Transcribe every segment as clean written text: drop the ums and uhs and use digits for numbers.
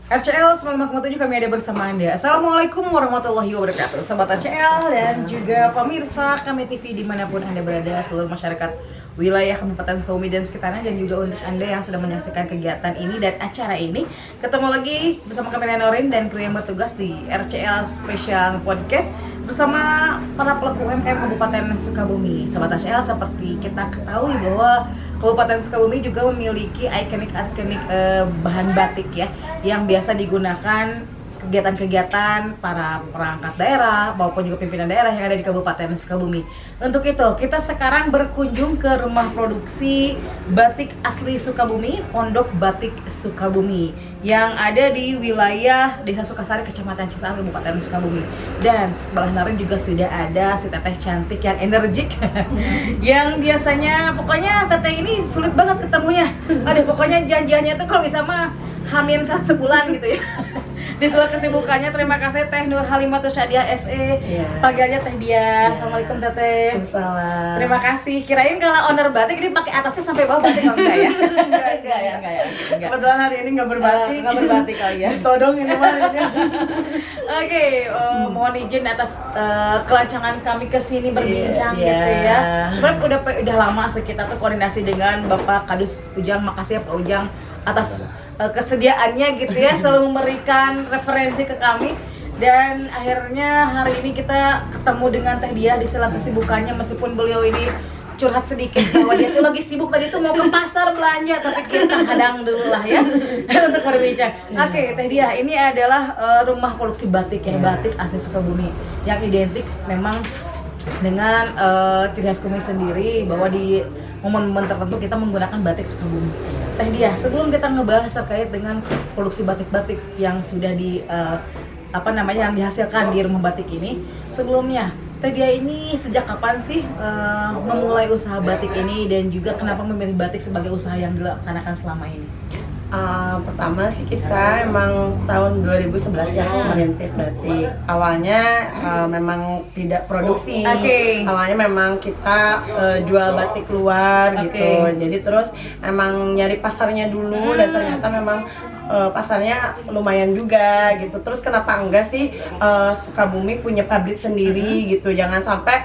RCL 95,7 kami ada bersama Anda. Assalamualaikum warahmatullahi wabarakatuh Sobat RCL dan juga pemirsa kami TV dimanapun Anda berada, seluruh masyarakat wilayah Kabupaten Sukabumi dan sekitarnya, dan juga untuk Anda yang sedang menyaksikan kegiatan ini dan acara ini. Ketemu lagi bersama kami Norin dan kru yang bertugas di RCL Special Podcast bersama para pelaku UMKM Kabupaten Sukabumi. Sobat RCL, seperti kita ketahui bahwa Kabupaten Sukabumi juga memiliki ikonik bahan batik ya, yang biasa digunakan kegiatan-kegiatan para perangkat daerah maupun juga pimpinan daerah yang ada di Kabupaten Sukabumi. Untuk itu, kita sekarang berkunjung ke rumah produksi batik asli Sukabumi, Pondok Batik Sukabumi, yang ada di wilayah Desa Sukasari, Kecamatan Cisaat, Kabupaten Sukabumi. Dan sebelah Narin juga sudah ada si teteh cantik yang energik yang biasanya, pokoknya teteh ini sulit banget ketemunya. Aduh, pokoknya janjiannya tuh kalau bisa mah hamin sebulan gitu ya. Di sela kesibukannya, terima kasih Teh Nur Halimatus Syadiah SE, panggilnya Teh Dia. Assalamualaikum Teteh. Waalaikumsalam. Terima kasih. Kirain kalau owner batik ini pakai atasnya sampai bawah batik, kalau enggak ya? Enggak ya. Kebetulan hari ini nggak berbatik. Nggak berbatik kali ya. Ditodong ini mah ini. Oke, mohon izin atas kelancangan kami kesini berbincang Iya. gitu ya. Sebenarnya udah lama sih kita tuh koordinasi dengan Bapak Kadus Ujang. Makasih ya Pak Ujang atas kesediaannya gitu ya, selalu memberikan referensi ke kami. Dan akhirnya hari ini kita ketemu dengan Teh Dia di sela kesibukannya, meskipun beliau ini curhat sedikit bahwa dia tuh lagi sibuk tadi tuh mau ke pasar belanja, tapi kita hadang dulu lah ya untuk berbincang. Oke, Teh Dia, ini adalah rumah produksi batik ya, batik asli Sukabumi yang identik memang dengan ciri khas Sukabumi sendiri, bahwa di momen-momen tertentu kita menggunakan batik Sukabumi. Teh Dia, sebelum kita ngebahas terkait dengan produksi batik-batik yang sudah yang dihasilkan di rumah batik ini, sebelumnya Teh Dia ini sejak kapan sih memulai usaha batik ini, dan juga kenapa memilih batik sebagai usaha yang dilaksanakan selama ini? Pertama sih kita emang tahun 2011 ya merintis batik. Awalnya memang tidak produksi. Awalnya memang kita jual batik keluar gitu. Jadi terus emang nyari pasarnya dulu, dan ternyata memang pasarnya lumayan juga gitu. Terus kenapa enggak sih Sukabumi punya pabrik sendiri gitu. Jangan sampai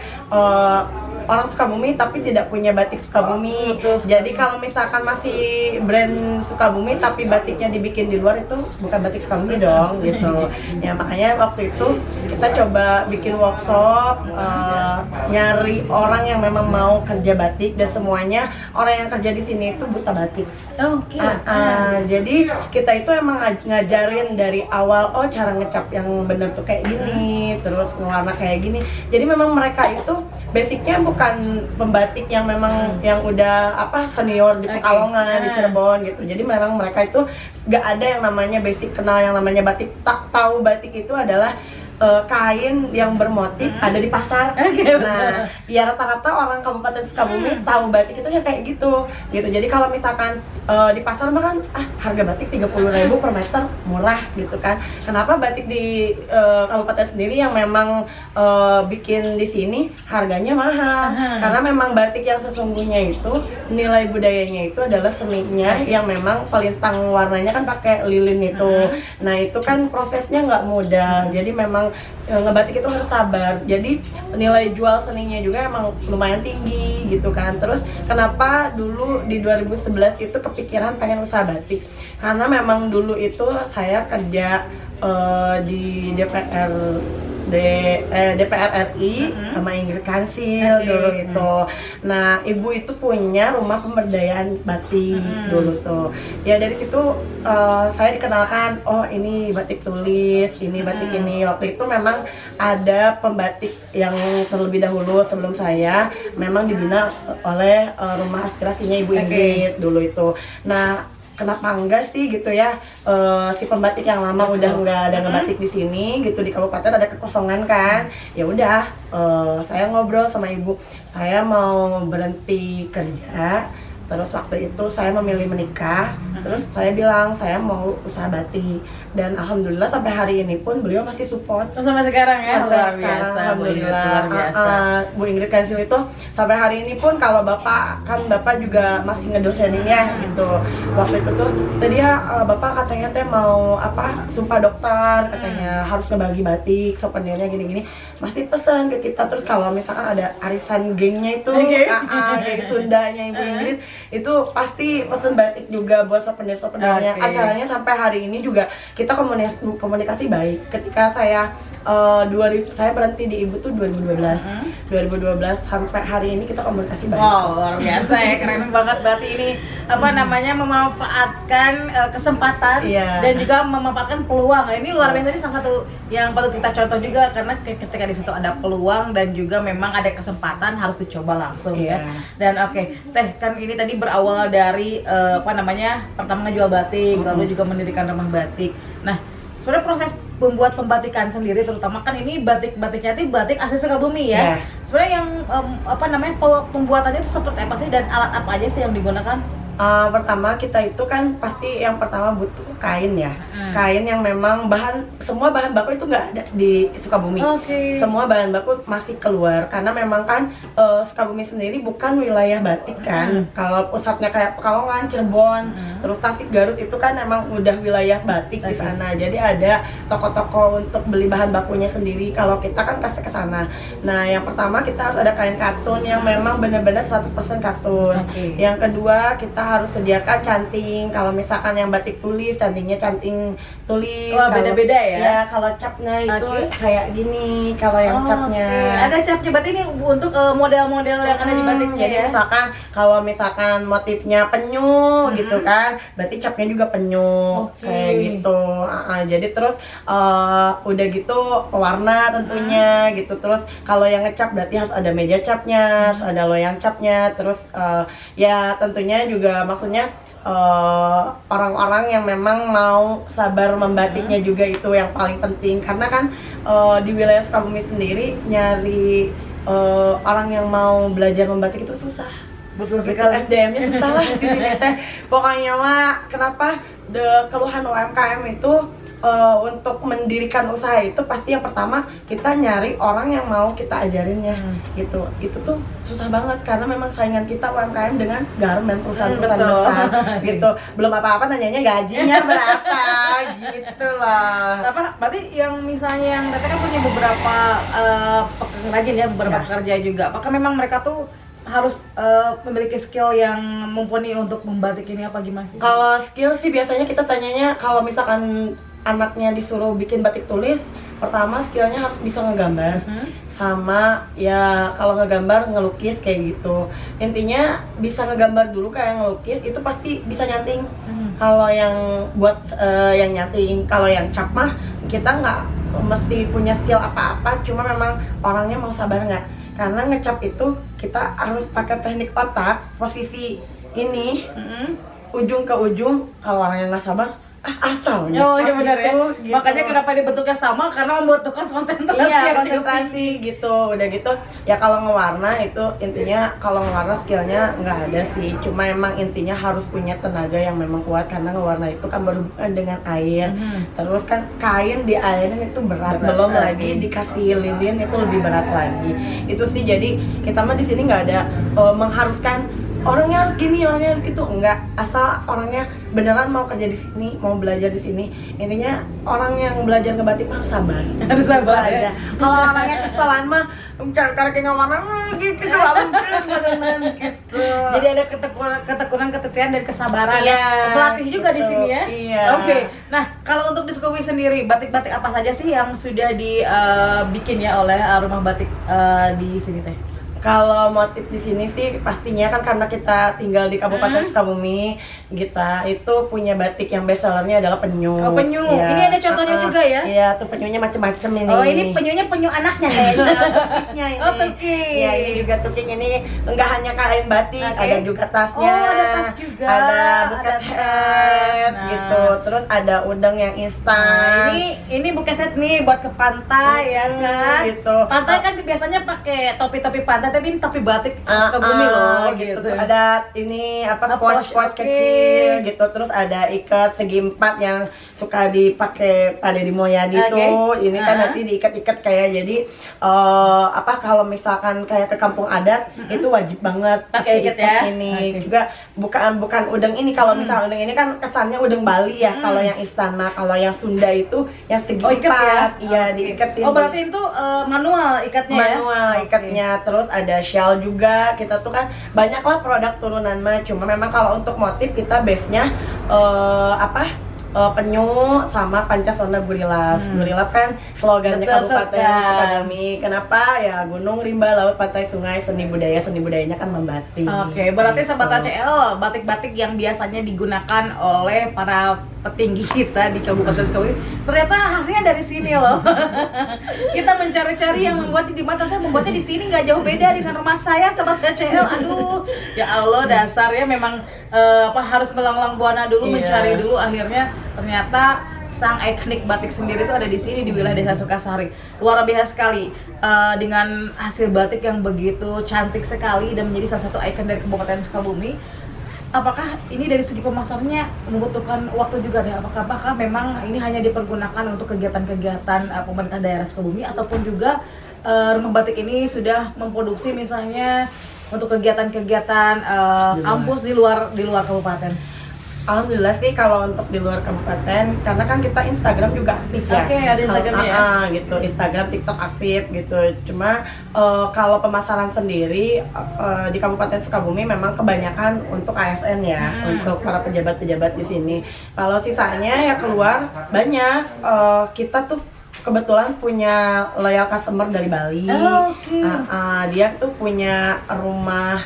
orang Sukabumi tapi tidak punya batik Sukabumi. Jadi kalau misalkan masih brand Sukabumi tapi batiknya dibikin di luar, itu bukan batik Sukabumi dong gitu. Ya makanya waktu itu kita coba bikin workshop, nyari orang yang memang mau kerja batik, dan semuanya orang yang kerja di sini itu buta batik. Jadi kita itu emang ngajarin dari awal, cara ngecap yang bener tuh kayak gini, terus ngewarna kayak gini. Jadi memang mereka itu basicnya bukan pembatik yang memang yang udah senior di Pekalongan, di Cirebon gitu. Jadi memang mereka itu gak ada yang namanya basic kenal yang namanya batik. Tak tahu batik itu adalah kain yang bermotif ada di pasar. Nah, ya rata-rata orang Kabupaten Sukabumi tahu batik itu ya kayak gitu. Jadi kalau misalkan di pasar mah kan harga batik 30.000 per meter, murah gitu kan. Kenapa batik di Kabupaten sendiri yang memang bikin di sini harganya mahal? Karena memang batik yang sesungguhnya itu nilai budayanya itu adalah seninya yang memang pelintang warnanya kan pakai lilin itu. Nah, itu kan prosesnya nggak mudah. Jadi memang ngebatik itu harus sabar. Jadi nilai jual seninya juga emang lumayan tinggi gitu kan. Terus kenapa dulu di 2011 itu kepikiran pengen usaha batik? Karena memang dulu itu saya kerja di DPR RI sama Ingrid Kansil dulu itu. Nah, ibu itu punya rumah pemberdayaan batik dulu tuh. Ya dari situ saya dikenalkan, ini batik tulis, ini batik ini. Waktu itu memang ada pembatik yang terlebih dahulu sebelum saya, memang dibina oleh rumah aspirasinya Ibu Ingrid dulu itu. Nah, kenapa enggak sih gitu ya, si pembatik yang lama udah nggak ada ngebatik di sini gitu, di kabupaten ada kekosongan kan. Ya udah, saya ngobrol sama ibu, saya mau berhenti kerja, Terus waktu itu saya memilih menikah, terus saya bilang saya mau usaha batik, dan alhamdulillah sampai hari ini pun beliau masih support. Sampai sekarang ya, Sampai luar sekarang, biasa, alhamdulillah. luar biasa. Bu Ingrid Kansil itu sampai hari ini pun kalau bapak juga masih ngedoseninnya gitu. Waktu itu tuh tadi ya bapak katanya teh mau sumpah dokter, katanya harus ngebagi batik, souvenirnya gini-gini. Masih pesan ke kita. Terus kalau misalkan ada arisan gengnya itu, geng Sundanya Ibu Ingrid itu pasti pesen batik juga buat souvenirnya. Acaranya sampai hari ini juga kita komunikasi baik. Ketika saya saya berhenti di Ibu tuh 2012 sampai hari ini kita komunikasi baik. Wow, luar biasa ya, keren banget. Berarti ini memanfaatkan kesempatan dan juga memanfaatkan peluang. Ini luar biasa, ini salah satu yang patut kita contoh juga, karena ketika di situ ada peluang dan juga memang ada kesempatan harus dicoba langsung ya. Dan Teh, kan ini tadi berawal dari pertama ngejual batik, lalu juga mendirikan rumah batik. Nah, sebenarnya proses membuat pembatikan sendiri, terutama kan ini batiknya itu batik asli Sukabumi ya. Sebenarnya yang pembuatannya itu seperti apa sih, dan alat apa aja sih yang digunakan? Pertama kita itu kan pasti yang pertama butuh kain ya. Kain yang memang semua bahan baku itu nggak ada di Sukabumi. Semua bahan baku masih keluar, karena memang kan Sukabumi sendiri bukan wilayah batik kan. Kalau pusatnya kayak Pekalongan, Cirebon, terus Tasik, Garut itu kan emang udah wilayah batik di sana. Jadi ada toko-toko untuk beli bahan bakunya sendiri. Kalau kita kan kasih ke sana. Nah, yang pertama kita harus ada kain katun yang memang benar-benar 100% katun. Yang kedua kita harus sediakan canting. Kalau misalkan yang batik tulis, cantingnya canting tulis. Beda-beda ya? Ya, kalau capnya itu kayak gini. Kalau yang capnya ada capnya, berarti ini untuk model-model yang ada di batiknya. Jadi kalau misalkan motifnya penyu gitu kan, berarti capnya juga penyu kayak gitu. Jadi terus udah gitu warna tentunya gitu. Terus kalau yang ngecap berarti harus ada meja capnya, harus ada loyang capnya. Terus ya tentunya juga maksudnya orang-orang yang memang mau sabar membatiknya juga itu yang paling penting, karena kan di wilayah Sukabumi sendiri nyari orang yang mau belajar membatik itu susah. Betul sekali, SDM-nya susah lah di sini teh. Pokoknya mah kenapa keluhan UMKM itu untuk mendirikan usaha itu pasti yang pertama kita nyari orang yang mau kita ajarinnya gitu. Itu tuh susah banget karena memang saingan kita UMKM dengan garmen, perusahaan-perusahaan besar gitu. Belum apa-apa nanyanya gajinya berapa gitu loh. Berarti yang misalnya yang mereka kan punya beberapa pengrajin ya, beberapa pekerja juga. Apakah memang mereka tuh harus memiliki skill yang mumpuni untuk membatik ini apa gimana sih? Kalau skill sih biasanya kita tanyanya kalau misalkan anaknya disuruh bikin batik tulis, pertama skillnya harus bisa ngegambar, sama ya kalau ngegambar ngelukis kayak gitu. Intinya bisa ngegambar dulu, kayak ngelukis itu pasti bisa nyanting. Kalau yang buat yang nyanting, kalau yang cap mah kita nggak mesti punya skill apa-apa, cuma memang orangnya mau sabar nggak. Karena ngecap itu kita harus pakai teknik otak, posisi ini ujung ke ujung. Kalau orangnya nggak sabar, asal iya benar ya. Gitu. Makanya kenapa dibentuknya sama, karena membutuhkan konsentrasi. Iya, konsentrasi gitu. Udah gitu ya kalau ngewarna itu intinya kalau ngewarna skillnya nggak ada sih, cuma emang intinya harus punya tenaga yang memang kuat, karena ngewarna itu kan berhubungan dengan air. Terus kan kain di airin itu berat, belum lagi dikasih lilin itu lebih berat lagi. Itu sih, jadi kita mah di sini nggak ada mengharuskan orangnya harus gini, orangnya harus gitu, enggak. Asal orangnya beneran mau kerja di sini, mau belajar di sini. Intinya orang yang belajar ngebatik mah harus sabar. Harus sabar aja. Kalau orangnya keselan mah karena kayak mana gitu, beneran gitu. Jadi ada ketekunan, ketetian dan kesabaran. Pelatih juga gitu. Di sini ya. Nah, kalau untuk di Sukabumi sendiri, batik-batik apa saja sih yang sudah dibikin ya oleh rumah batik di sini teh? Kalau motif di sini sih pastinya kan karena kita tinggal di Kabupaten Sukabumi, kita itu punya batik yang best sellernya adalah penyu. Penyu. Ya. Ini ada contohnya juga ya? Iya, tuh penyunya macem-macem ini. Ini penyunya penyu anaknya kayaknya. Tukiknya ini. Tukik. Iya, ini juga tukik. Ini enggak hanya kain batik, ada juga tasnya. Ada tas juga. Ada buket hat gitu. Terus ada udang yang instan. Ini buket hat nih buat ke pantai ya kan? Gitu. Pantai kan biasanya pakai topi-topi pantai Bin tapi batik Sukabumi loh gitu. Ada ini apa pouch kecil gitu, terus ada ikat segi 4 yang suka dipakai pada di Moyadi tuh. Ini kan nanti diikat-ikat kayak jadi apa kalau misalkan kayak ke kampung adat itu wajib banget pakai ikat ya. Ini juga bukan udeng ini, kalau misalnya udeng ini kan kesannya udeng Bali ya. Kalau yang istana, kalau yang Sunda itu yang segi 4 iya diiketin. Oh berarti itu manual ikatnya ya? Manual ikatnya. Terus ada shawl juga. Kita tuh kan banyak lah produk turunan mah. Cuma memang kalau untuk motif kita base-nya penyu sama Pancasona Gurilaf. Gurilaf kan slogannya Kabupaten Sukabumi. Kenapa? Ya gunung, rimba, laut, pantai, sungai, seni budayanya kan membatik. Oke, berarti Sobat ACL, batik-batik yang biasanya digunakan oleh para petinggi kita di Kabupaten Sukabumi ternyata hasilnya dari sini loh. Kita mencari-cari yang membuat di mana, ternyata membuatnya di sini nggak jauh beda dengan rumah saya, Sobat ACL. Aduh, ya Allah, dasarnya memang harus melanglang buana dulu, mencari dulu, akhirnya ternyata sang ikonik batik sendiri itu ada di sini di wilayah Desa Sukasari. Luar biasa sekali dengan hasil batik yang begitu cantik sekali dan menjadi salah satu ikon dari Kabupaten Sukabumi. Apakah ini dari segi pemasarnya membutuhkan waktu juga deh? Apakah memang ini hanya dipergunakan untuk kegiatan-kegiatan pemerintah daerah Sukabumi ataupun juga rumah batik ini sudah memproduksi misalnya untuk kegiatan-kegiatan kampus di luar kabupaten? Alhamdulillah sih kalau untuk di luar kabupaten, karena kan kita Instagram juga aktif ya. Oke, ada Instagramnya ya? Gitu, Instagram, TikTok aktif gitu. Cuma kalau pemasaran sendiri di Kabupaten Sukabumi memang kebanyakan untuk ASN ya, untuk para pejabat-pejabat di sini. Kalau sisanya ya keluar banyak. Kita tuh kebetulan punya loyal customer dari Bali. Dia tuh punya rumah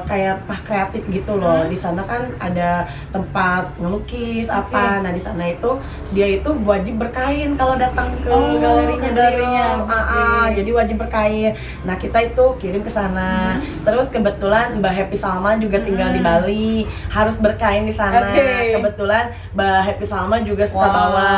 kayak kreatif gitu loh. Di sana kan ada tempat ngelukis Nah di sana itu dia itu wajib berkain kalau datang ke galerinya. Jadi wajib berkain. Nah kita itu kirim ke sana. Terus kebetulan Mbak Happy Salma juga tinggal di Bali, harus berkain di sana. Kebetulan Mbak Happy Salma juga suka bawa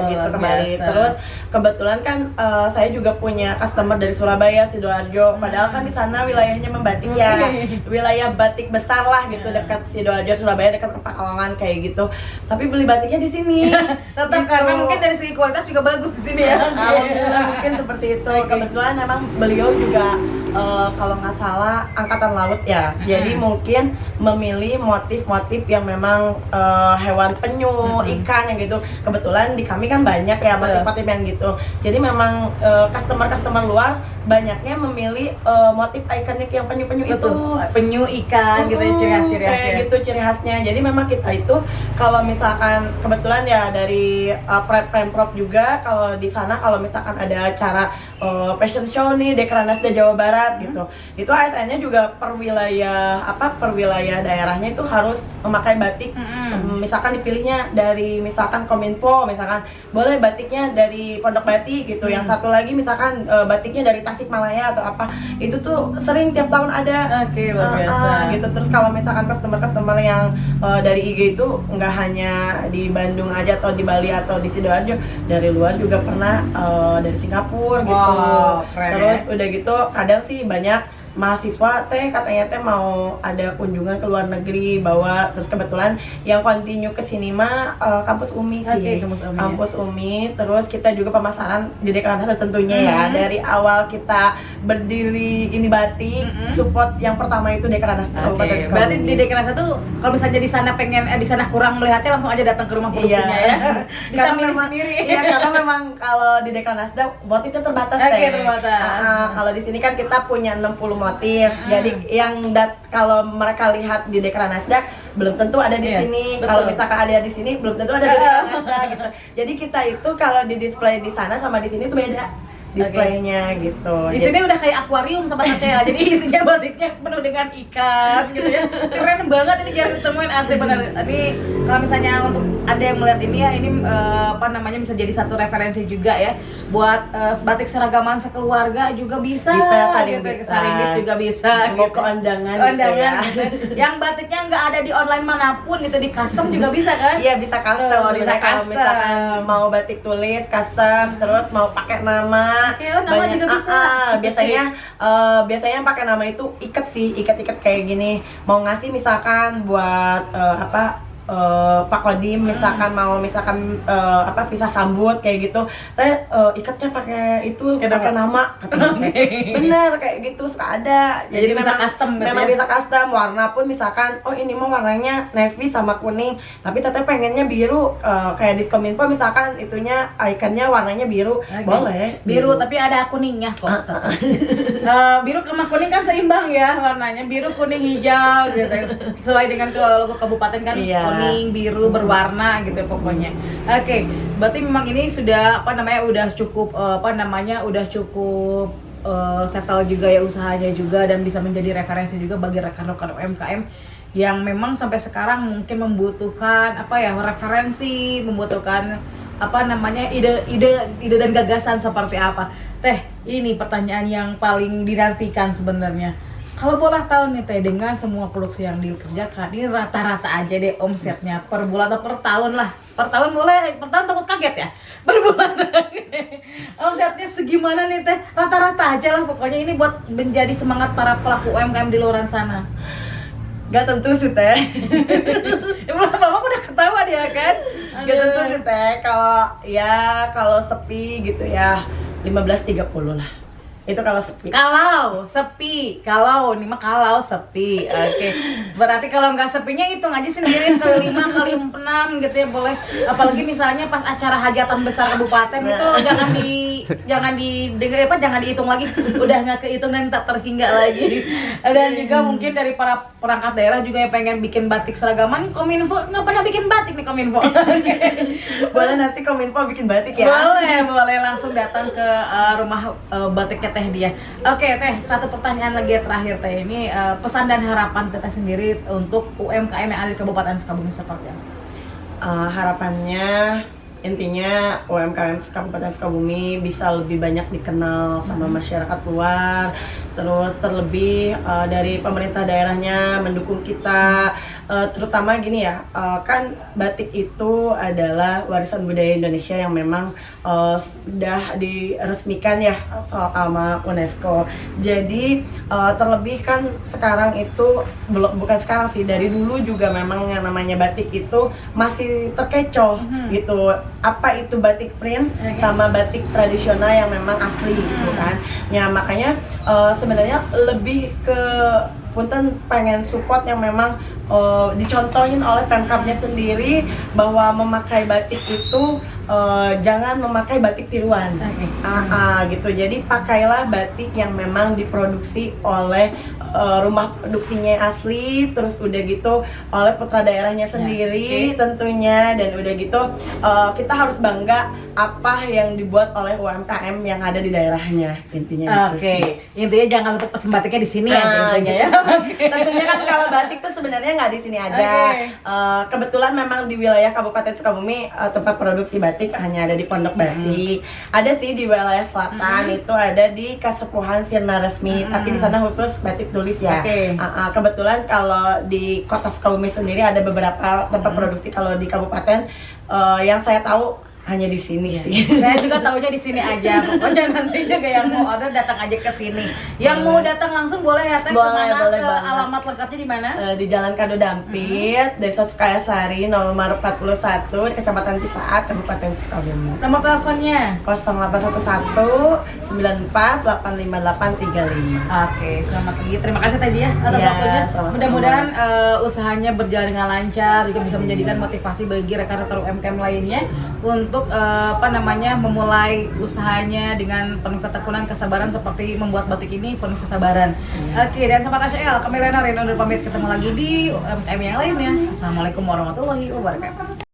gitu ke Bali. Terus kebetulan kan saya juga punya customer dari Surabaya, Sidoarjo. Padahal kan di sana wilayahnya membatik ya. Wilayah batik besar lah gitu, dekat Sidoarjo, Surabaya, dekat ke Pekalongan kayak gitu. Tapi beli batiknya di sini. Tetap gitu. Karena mungkin dari segi kualitas juga bagus di sini ya. Alhamdulillah mungkin seperti itu. Kebetulan memang beliau juga kalau nggak salah angkatan laut ya. Jadi mungkin memilih motif-motif yang memang hewan penyu, ikan yang gitu. Kebetulan di kami kan banyak ya motif-motif yang gitu. Jadi memang customer luar banyaknya memilih motif ikonik yang penyu-penyu itu. Penyu, ikan gitu ya, ciri khasnya. Gitu ciri khasnya. Jadi memang kita itu kalau misalkan kebetulan ya dari Pemprov juga, kalau di sana kalau misalkan ada acara fashion show nih Dekranasda Jawa Barat gitu. Itu ASN-nya juga per wilayah daerahnya itu harus memakai batik. Misalkan dipilihnya dari misalkan Kominfo, misalkan boleh batiknya dari Pondok Batik gitu. Yang satu lagi misalkan batiknya dari Tasikmalaya atau apa. Itu tuh sering tiap tahun ada. Luar biasa. Gitu. Terus kalau misalkan customer yang dari IG itu nggak hanya di Bandung aja atau di Bali atau di Sidoarjo, dari luar juga pernah dari Singapura gitu. Terus udah gitu kadang sih banyak mahasiswa katanya mau ada kunjungan ke luar negeri bawa. Terus kebetulan yang continue ke sini mah kampus UMI sih. Kampus UMI. Terus kita juga pemasaran di Dekranasda tentunya ya. Dari awal kita berdiri ini batik, support yang pertama itu Dekranasda. Berarti di Dekranasda tuh kalau misalnya di sana di sana kurang melihatnya langsung aja datang ke rumah produksinya ya. Bisa milih sendiri. Iya, karena memang kalau di Dekranasda motifnya terbatas kalau di sini kan kita punya 60 motif. Jadi yang kalau mereka lihat di Dekranasda belum tentu ada di sini. Kalau misalkan ada di sini belum tentu ada di Dekranasda gitu. Jadi kita itu kalau di display di sana sama di sini itu beda displaynya gitu. Di sini udah kayak akuarium sama Acea. Jadi isinya batiknya penuh dengan ikan gitu ya. Keren banget, ini jarang ditemuin asli benar. Ini kalau misalnya untuk ada yang melihat ini ya, ini apa namanya bisa jadi satu referensi juga ya buat batik seragaman sekeluarga juga bisa salimbit, salimbit juga bisa mau ke undangan gitu ya. gitu. Yang batiknya nggak ada di online manapun gitu, di custom juga bisa kan? Iya, bisa custom. Bisa Kalau custom. misalkan mau batik tulis custom, terus mau pakai nama, nama juga bisa. Biasanya pakai nama itu ikat kayak gini. Mau ngasih misalkan buat Pak Kodim misalkan mau pisah sambut kayak gitu, ikatnya pakai itu pakai nama katanya. Bener kayak gitu suka ada. Jadi bisa custom memang ya? bisa custom. Warna pun misalkan ini mau warnanya navy sama kuning, tapi teteh pengennya biru, kayak di Kominfo misalkan itunya ikonnya warnanya biru, boleh biru tapi ada kuningnya kok. Biru sama kuning kan seimbang ya warnanya, biru kuning hijau gitu sesuai dengan logo kabupaten kan. Iya. Kuning, biru, berwarna gitu pokoknya. Oke, berarti memang ini sudah udah cukup settle juga ya usahanya juga, dan bisa menjadi referensi juga bagi rekan-rekan UMKM yang memang sampai sekarang mungkin membutuhkan referensi, membutuhkan ide dan gagasan seperti apa. Teh, ini pertanyaan yang paling dinantikan sebenarnya. Kalau boleh tahu nih Teh, dengan semua produksi yang dikerjakan, ini rata-rata aja deh omsetnya per bulan atau per tahun lah. Per tahun boleh, per tahun takut kaget ya. Per bulan. Omsetnya segimana nih Teh? Rata-rata aja lah pokoknya, ini buat menjadi semangat para pelaku UMKM di luar sana. Gak tentu sih Teh. Mama udah ketawa dia kan? Gak tentu sih Teh. Kalau sepi gitu ya 15-30 lah. Itu kalau sepi. Kalau ini mah kalau sepi. Oke. Berarti kalau nggak sepinya hitung aja sendiri kali 5 kali 6 gitu ya boleh. Apalagi misalnya pas acara hajatan besar kabupaten itu jangan dihitung lagi. Udah nggak kehitung dan tak terhingga lagi. Dan juga mungkin dari para perangkat daerah juga yang pengen bikin batik seragaman, Kominfo nggak pernah bikin batik nih Kominfo. Boleh nanti Kominfo bikin batik ya. Boleh langsung datang ke rumah batiknya Teh dia. Oke Teh, satu pertanyaan lagi ya terakhir Teh, ini pesan dan harapan Teh sendiri untuk UMKM yang ada di Kabupaten Sukabumi seperti apa? Harapannya intinya UMKM Kabupaten Sukabumi bisa lebih banyak dikenal sama masyarakat luar, terus terlebih dari pemerintah daerahnya mendukung kita, terutama gini ya, kan batik itu adalah warisan budaya Indonesia yang memang sudah diresmikan ya sama UNESCO. Jadi terlebih kan sekarang itu bukan sekarang sih, dari dulu juga memang yang namanya batik itu masih terkecoh gitu. Apa itu batik print sama batik tradisional yang memang asli gitu kan. Ya makanya sebenarnya lebih ke punten pengen support yang memang dicontohin oleh Pemkabnya sendiri bahwa memakai batik itu jangan memakai batik tiruan. Gitu. Jadi pakailah batik yang memang diproduksi oleh rumah produksinya asli, terus udah gitu oleh putra daerahnya sendiri tentunya, dan udah gitu kita harus bangga apa yang dibuat oleh UMKM yang ada di daerahnya intinya. Intinya jangan lupa pesen batiknya di sini aja intinya ya. Tentunya kan kalau batik tuh sebenarnya nggak di sini aja. Kebetulan memang di wilayah Kabupaten Sukabumi tempat produksi batik hanya ada di Pondok Batik. Ada sih di wilayah selatan itu ada di Kasepuhan Sirna Resmi, tapi di sana khusus batik tulis ya. Kebetulan kalau di Kota Sukabumi sendiri ada beberapa tempat produksi. Kalau di kabupaten yang saya tahu hanya di sini sih. Saya juga tahunya di sini aja. Pokoknya nanti juga yang mau order datang aja ke sini. Yang mau datang langsung boleh ya Teh? Boleh alamat lengkapnya di mana? Di Jalan Kado Dampit, Desa Sukayasari, nomor 41, Kecamatan Cisaat, Kabupaten Sukabumi. Nomor teleponnya? 0811 94 85835. Oke, selamat pagi. Terima kasih tadi ya atas waktunya. Mudah-mudahan usahanya berjalan dengan lancar, juga bisa menjadikan motivasi bagi rekan-rekan UMKM lainnya untuk memulai usahanya dengan penuh ketekunan, kesabaran seperti membuat batik ini penuh kesabaran. Oke, dan Sobat HCL, kami Rena undur pamit, ketemu lagi di UMKM yang lainnya. Assalamualaikum warahmatullahi wabarakatuh.